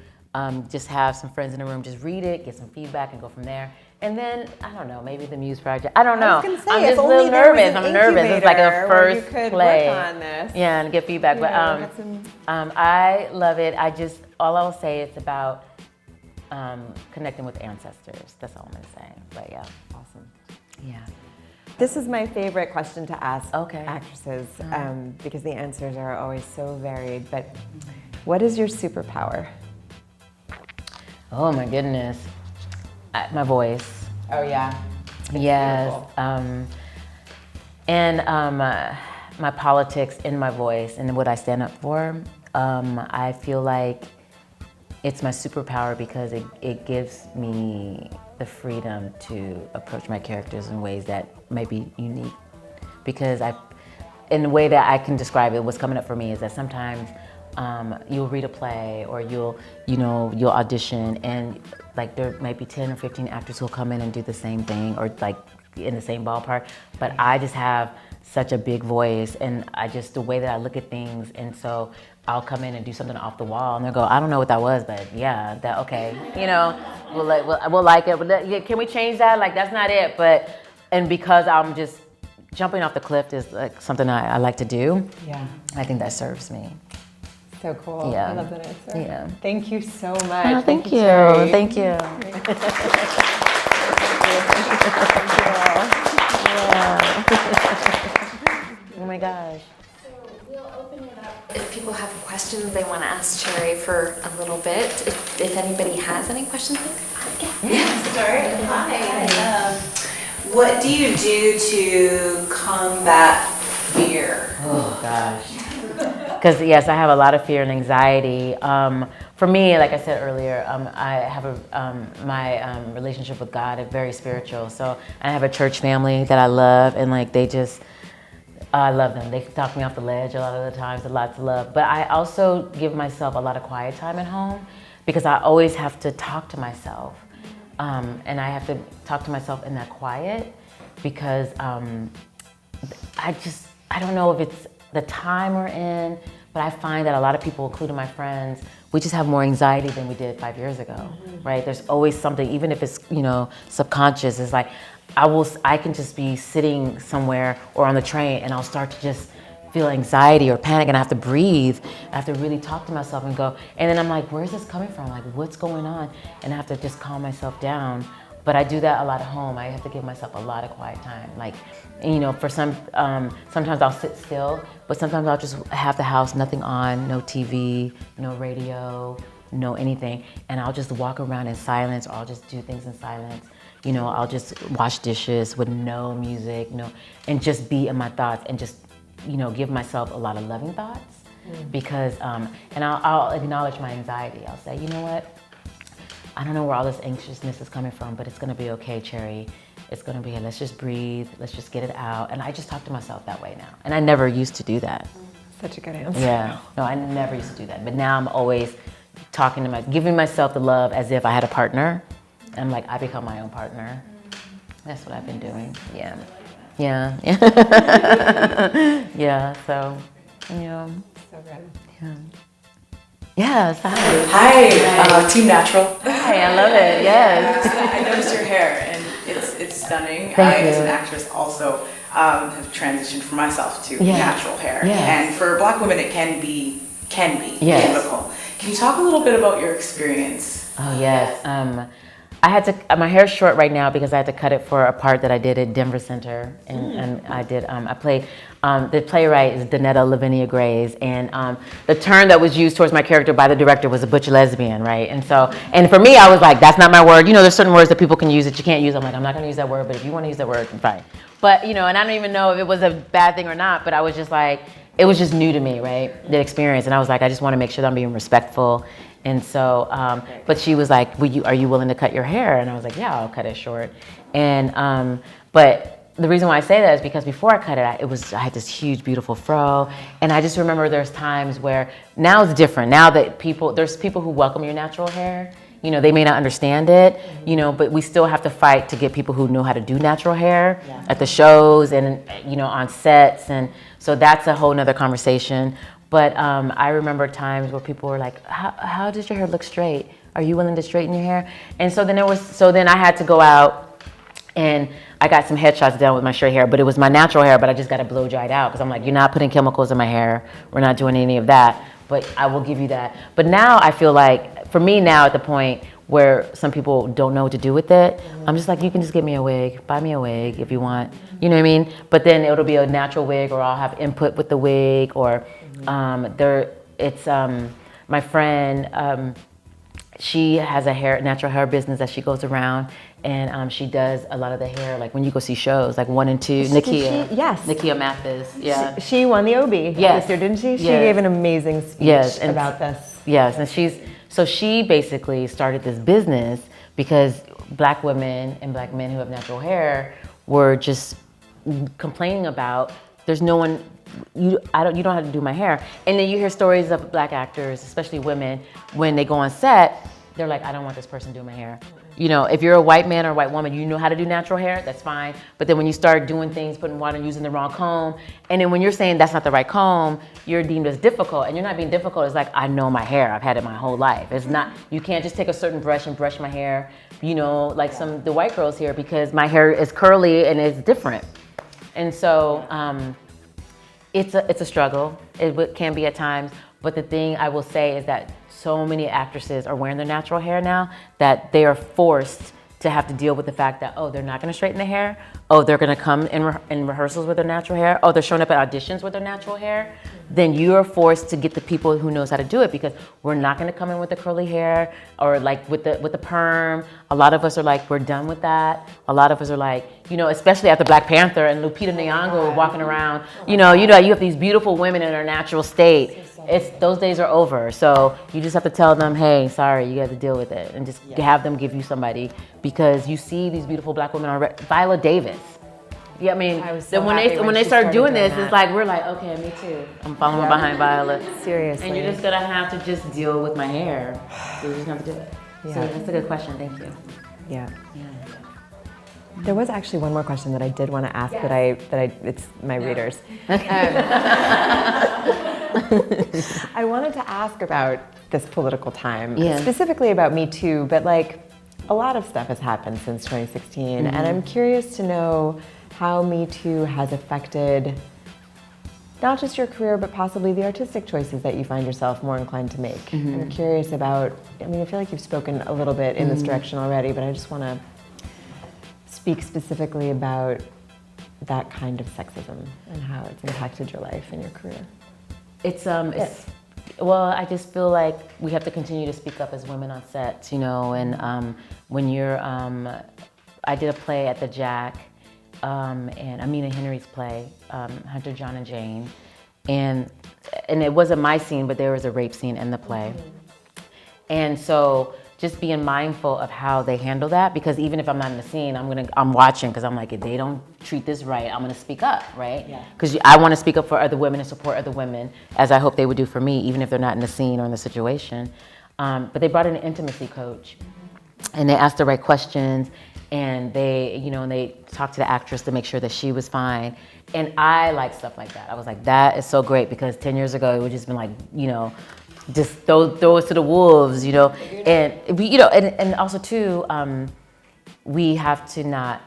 just have some friends in the room, just read it, get some feedback, and go from there. And then, I don't know, maybe the Muse project. I don't know. I was going to say, I'm if just a only little there was nervous. an I'm nervous. It's like a first you could play. Work on this. Yeah, and get feedback. But I love it. All I'll say is about connecting with ancestors. That's all I'm going to say. But yeah. Awesome. Yeah. This is my favorite question to ask actresses because the answers are always so varied. But what is your superpower? Oh my goodness. My voice. Oh yeah. Yes. And my politics in my voice and what I stand up for. I feel like it's my superpower because it gives me the freedom to approach my characters in ways that may be unique. Because in the way that I can describe it, what's coming up for me is that sometimes you'll read a play or you'll audition, and like there might be 10 or 15 actors who'll come in and do the same thing or like in the same ballpark, but I just have such a big voice and the way that I look at things, and so I'll come in and do something off the wall and they'll go, I don't know what that was, but yeah, that okay, we'll like it, but can we change that? Like that's not it, and because I'm just jumping off the cliff is like something I like to do. Yeah, I think that serves me. So cool. Yeah. I love that answer. Yeah. Thank you so much. Oh, thank you. Terry. Thank you. Oh my gosh. So we'll open it up if people have questions they want to ask Cherry for a little bit. If anybody has any questions, Start. Hi. What do you do to combat fear? Oh gosh. Because yes, I have a lot of fear and anxiety. For me, like I said earlier, I have my relationship with God is very spiritual. So I have a church family that I love, and like I love them. They talk me off the ledge a lot of the times, lots of love. But I also give myself a lot of quiet time at home because I always have to talk to myself, and I have to talk to myself in that quiet because I don't know if it's the time we're in, but I find that a lot of people, including my friends, we just have more anxiety than we did 5 years ago, right? There's always something, even if it's, subconscious, it's like, I can just be sitting somewhere or on the train and I'll start to just feel anxiety or panic and I have to breathe. I have to really talk to myself and go, and then I'm like, where's this coming from? Like, what's going on? And I have to just calm myself down. But I do that a lot at home. I have to give myself a lot of quiet time. Like, for sometimes I'll sit still, but sometimes I'll just have the house, nothing on, no TV, no radio, no anything. And I'll just walk around in silence, or I'll just do things in silence you know, I'll just wash dishes with no music, and just be in my thoughts and just, you know, give myself a lot of loving thoughts because, and I'll acknowledge my anxiety. I'll say, you know what? I don't know where all this anxiousness is coming from, but it's gonna be okay, Cherry. It's gonna be, let's just breathe, let's just get it out. And I just talk to myself that way now. And I never used to do that. Such a good answer. Yeah, no, I never used to do that. But now I'm always talking to giving myself the love as if I had a partner. I'm like, I become my own partner. That's what I've been doing. Yeah. Yeah. Yeah, so, you know. So good. Yeah. Yes, hi. Hi, Team Natural. Hi, I love it, yes. I noticed your hair and it's stunning. Thank I, you. as an actress, also have transitioned for myself to Yeah. natural hair. Yeah. And for Black women, it can be Yes. difficult. Can you talk a little bit about your experience? Oh, yes. I had to, my hair's short right now because I had to cut it for a part that I did at Denver Center. And I did, I played, the playwright is Donetta Lavinia Grays. And the term that was used towards my character by the director was a butch lesbian, right? And so, and for me, I was like, that's not my word. You know, there's certain words that people can use that you can't use. I'm like, I'm not gonna use that word, but if you wanna use that word, fine. But, you know, and I don't even know if it was a bad thing or not, but I was just like, it was just new to me, right? The experience. And I was like, I just wanna make sure that I'm being respectful. And so, but she was like, are you willing to cut your hair? And I was like, yeah, I'll cut it short. And, but the reason why I say that is because before I cut it, I had this huge, beautiful fro. And I just remember there's times where, now it's different. Now that there's people who welcome your natural hair. You know, they may not understand it, you know, but we still have to fight to get people who know how to do natural hair at the shows and, you know, on sets. And so that's a whole nother conversation. But I remember times where people were like, how does your hair look straight? Are you willing to straighten your hair? And so then I had to go out and I got some headshots done with my straight hair, but it was my natural hair, but I just got it blow dried out because I'm like, you're not putting chemicals in my hair. We're not doing any of that, but I will give you that. But now I feel like, for me now at the point where some people don't know what to do with it, I'm just like, you can just get me a wig, buy me a wig if you want, you know what I mean? But then it'll be a natural wig or I'll have input with the wig or my friend, she has a natural hair business that she goes around and she does a lot of the hair, like when you go see shows, like 1 and 2, Nakia. Yes. Nakia Mathis, yeah. She won the OB Yes. this year, didn't she? She Yes. gave an amazing speech about this. Yes, and she basically started this business because Black women and Black men who have natural hair were just complaining about, there's no one, you don't know how to do my hair. And then you hear stories of Black actors, especially women, when they go on set, they're like, I don't want this person doing my hair. You know, if you're a white man or a white woman, you know how to do natural hair, that's fine. But then when you start doing things, putting water and using the wrong comb, and then when you're saying that's not the right comb, you're deemed as difficult. And you're not being difficult, it's like, I know my hair, I've had it my whole life. It's not, you can't just take a certain brush and brush my hair, you know, like the white girls here, because my hair is curly and it's different. And so, it's a struggle. It can be at times, but the thing I will say is that so many actresses are wearing their natural hair now that they are forced to have to deal with the fact that, oh, they're not gonna straighten the hair. Oh, they're gonna come in rehearsals with their natural hair. Oh, they're showing up at auditions with their natural hair. Then you're forced to get the people who knows how to do it because we're not gonna come in with the curly hair or like with the perm. A lot of us are like, we're done with that. A lot of us are like, you know, especially after Black Panther and Lupita Nyong'o walking around, you have these beautiful women in their natural state. Those days are over. So you just have to tell them, hey, sorry, you got to deal with it, and just have them give you somebody, because you see these beautiful Black women on Viola Davis. Yeah, I mean, when they start doing this, it's like we're like, okay, me too. I'm following behind Viola. Seriously. And you're just gonna have to just deal with my hair. So you're just gonna have to do it. Yeah. So that's a good question. Thank you. Yeah. There was actually one more question that I did want to ask it's my readers. I wanted to ask about this political time, specifically about Me Too, but like a lot of stuff has happened since 2016, and I'm curious to know how Me Too has affected not just your career, but possibly the artistic choices that you find yourself more inclined to make. I'm curious about, I feel like you've spoken a little bit in this direction already, but I just want to speak specifically about that kind of sexism and how it's impacted your life and your career. Well, I just feel like we have to continue to speak up as women on sets, and when you're I did a play at the Jack, and Amina Henry's play, Hunter, John, and Jane. And it wasn't my scene, but there was a rape scene in the play. And so just being mindful of how they handle that, because even if I'm not in the scene, I'm watching, because I'm like, if they don't treat this right, I'm gonna speak up, right? Because I want to speak up for other women and support other women, as I hope they would do for me, even if they're not in the scene or in the situation. But they brought in an intimacy coach, and they asked the right questions, and they talked to the actress to make sure that she was fine. And I like stuff like that. I was like, that is so great, because 10 years ago, it would just been like, just throw us to the wolves, and we, and also too, we have to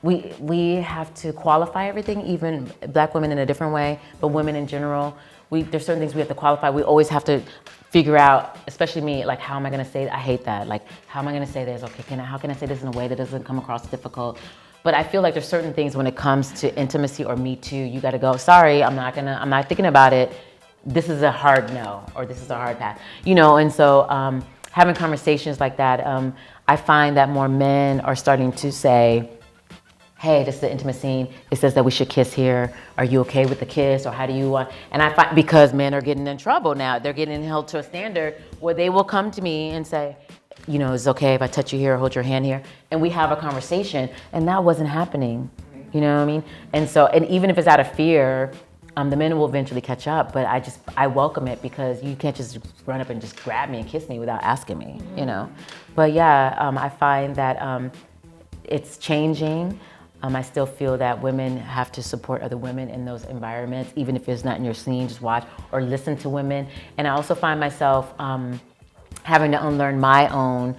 we have to qualify everything, even Black women in a different way, but women in general, there's certain things we have to qualify. We always have to figure out, especially me, like, how am I gonna say, I hate that, like, how am I gonna say this? Okay, how can I say this in a way that doesn't come across difficult? But I feel like there's certain things when it comes to intimacy or Me Too, you gotta go, sorry, I'm not thinking about it. This is a hard no, or this is a hard pass, and so having conversations like that, I find that more men are starting to say, hey, this is the intimate scene, it says that we should kiss here, are you okay with the kiss, or how do you want, and I find, because men are getting in trouble now, they're getting held to a standard where they will come to me and say, is it okay if I touch you here or hold your hand here, and we have a conversation, and that wasn't happening, you know what I mean? And so, and even if it's out of fear, the men will eventually catch up, but I welcome it, because you can't just run up and just grab me and kiss me without asking me, But yeah, I find that it's changing. I still feel that women have to support other women in those environments, even if it's not in your scene, just watch or listen to women. And I also find myself having to unlearn my own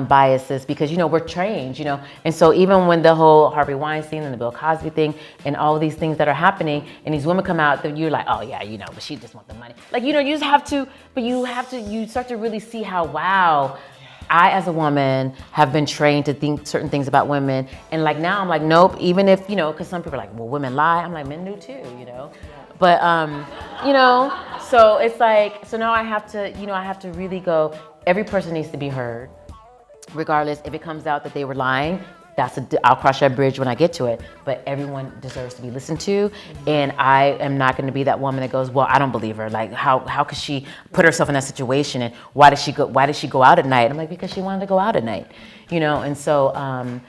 biases, because we're trained, and so even when the whole Harvey Weinstein and the Bill Cosby thing and all these things that are happening, and these women come out, you're like, oh yeah, but she just wants the money, like, you just have to, but you start to really see how, wow, I as a woman have been trained to think certain things about women, and like now I'm like, nope, even if because some people are like, well, women lie, I'm like, men do too, but so it's like, so now I have to really go, every person needs to be heard, regardless if it comes out that they were lying. I'll cross that bridge when I get to it, but everyone deserves to be listened to, and I am not going to be that woman that goes, well, I don't believe her, like how could she put herself in that situation, and why did she go out at night? I'm like, because she wanted to go out at night, and so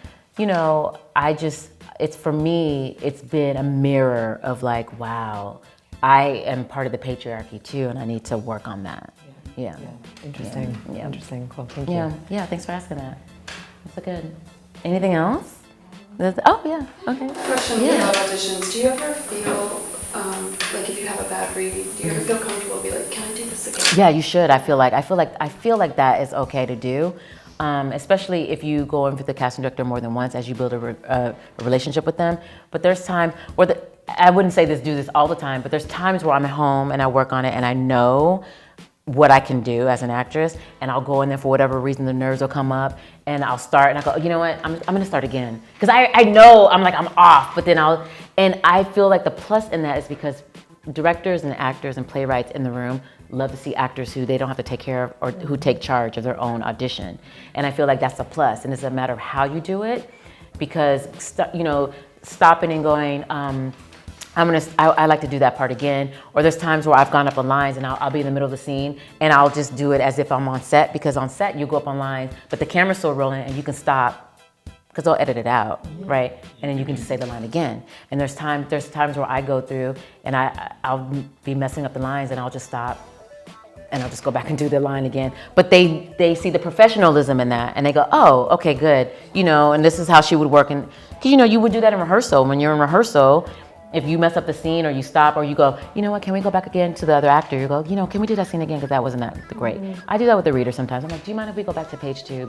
it's, for me, it's been a mirror of like, wow, I am part of the patriarchy too, and I need to work on that. Yeah. Interesting. Yeah. Interesting. Cool. Thank you. Yeah. Thanks for asking that. That's good. Anything else? Oh yeah. Okay. Question about auditions. Do you ever feel like, if you have a bad read, do you ever feel comfortable be like, can I do this again? Yeah, you should. I feel like that is okay to do. Especially if you go in with the casting director more than once, as you build a relationship with them. But there's time where I wouldn't say do this all the time, but there's times where I'm at home and I work on it and I know what I can do as an actress, and I'll go in there for whatever reason, the nerves will come up, and I'll start and I go, you know what, I'm gonna start again. Because I know I'm off, but then and I feel like the plus in that is because directors and actors and playwrights in the room love to see actors who they don't have to take care of, or who take charge of their own audition. And I feel like that's a plus, and it's a matter of how you do it, because stopping and going, I like to do that part again. Or there's times where I've gone up on lines and I'll be in the middle of the scene and I'll just do it as if I'm on set, because on set you go up on lines, but the camera's still rolling and you can stop because they'll edit it out, right? And then you can just say the line again. And there's times where I go through and I'll be messing up the lines and I'll just stop and I'll just go back and do the line again. But they see the professionalism in that and they go, oh, okay, good. And this is how she would work. And because you would do that in rehearsal. When you're in rehearsal, if you mess up the scene or you stop or you go, you know what, can we go back again to the other actor? You go, can we do that scene again because that wasn't that great. I do that with the reader sometimes. I'm like, do you mind if we go back to page 2?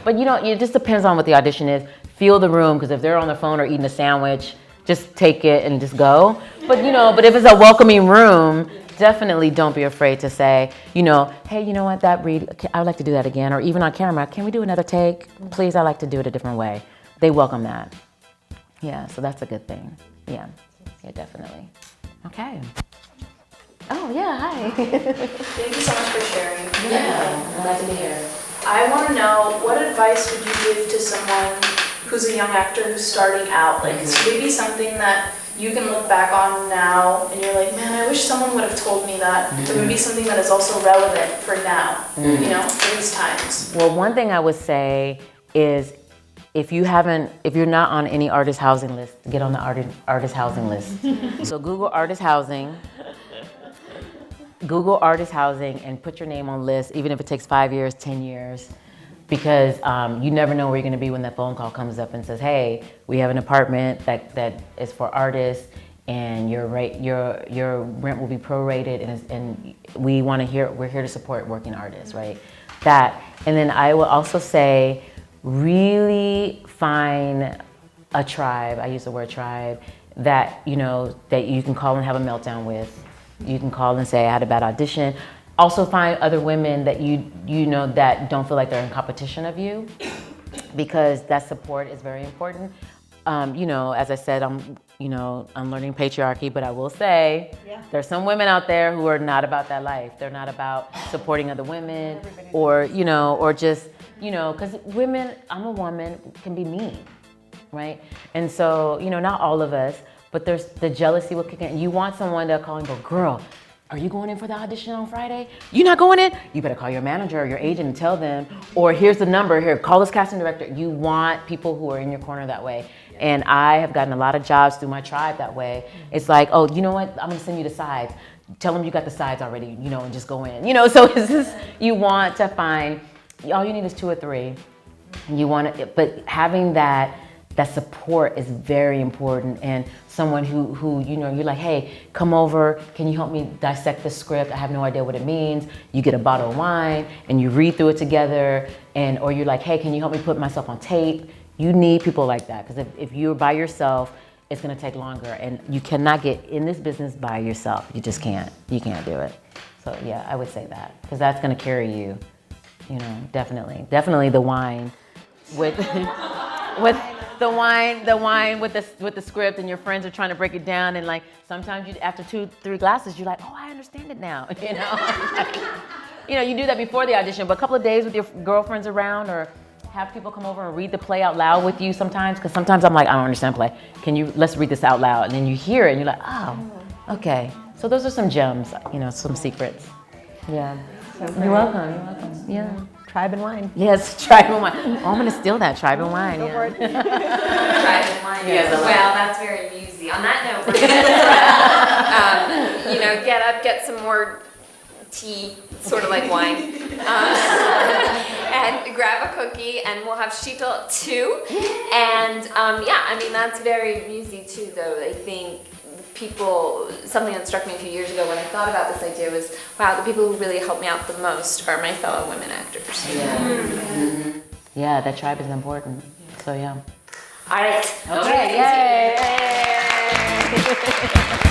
But it just depends on what the audition is. Feel the room, because if they're on their phone or eating a sandwich, just take it and just go. But but if it's a welcoming room, definitely don't be afraid to say, hey, you know what, that read, I would like to do that again. Or even on camera, can we do another take? Please, I like to do it a different way. They welcome that. Yeah, so that's a good thing. Yeah, definitely. Okay. Oh, yeah, hi. Thank you so much for sharing. Yeah, I'm glad to be here. I want to know, what advice would you give to someone who's a young actor who's starting out, like, so maybe something that you can look back on now and you're like, man, I wish someone would have told me that. But maybe something that is also relevant for now, you know, for these times. Well, one thing I would say is if you're not on any artist housing list, get on the artist housing list. So Google artist housing and put your name on list, even if it takes 5 years, 10 years. Because you never know where you're gonna be when that phone call comes up and says, hey, we have an apartment that is for artists and your rent will be prorated and we're here to support working artists, right? That, and then I will also say, really find a tribe, I use the word tribe, that that you can call and have a meltdown with. You can call and say, I had a bad audition. Also find other women that you know that don't feel like they're in competition of you, because that support is very important. As I said, I'm learning patriarchy, but I will say there's some women out there who are not about that life. They're not about supporting other women, or just because women, I'm a woman, can be mean, right? And so not all of us, but there's the jealousy will kick in. You want someone to call and go, girl, are you going in for the audition on Friday? You not going in? You better call your manager or your agent and tell them, or here's the number, here, call this casting director. You want people who are in your corner that way. And I have gotten a lot of jobs through my tribe that way. It's like, oh, you know what? I'm gonna send you the sides. Tell them you got the sides already, and just go in. So it's just, you want to find, all you need is 2 or 3. You want to, but having that support is very important, and someone who you're like, hey, come over, can you help me dissect the script? I have no idea what it means. You get a bottle of wine and you read through it together, or you're like, hey, can you help me put myself on tape? You need people like that, because if you're by yourself, it's gonna take longer, and you cannot get in this business by yourself. You just can't. You can't do it. So yeah, I would say that, because that's gonna carry you. Definitely the wine with the wine with the script, and your friends are trying to break it down, and like sometimes after 2-3 glasses you're like, oh, I understand it now. You do that before the audition, but a couple of days with your girlfriends around, or have people come over and read the play out loud with you sometimes, because sometimes I'm like, I don't understand play. Let's read this out loud, and then you hear it and you're like, oh, okay. So those are some gems, some secrets. Yeah. You're welcome. Yeah. Tribe and wine. Yes, tribe and wine. Oh, I'm gonna steal that, tribe and wine. Tribe and wine. Yeah, well, that's very musy. On that note, we're gonna, get up, get some more tea, sort of like wine, and grab a cookie, and we'll have shito too. And that's very musy too, though. I think something that struck me a few years ago when I thought about this idea was, wow, the people who really help me out the most are my fellow women actors. Yeah. Mm-hmm. Yeah, that tribe is important. So yeah. All right. Okay. Yay!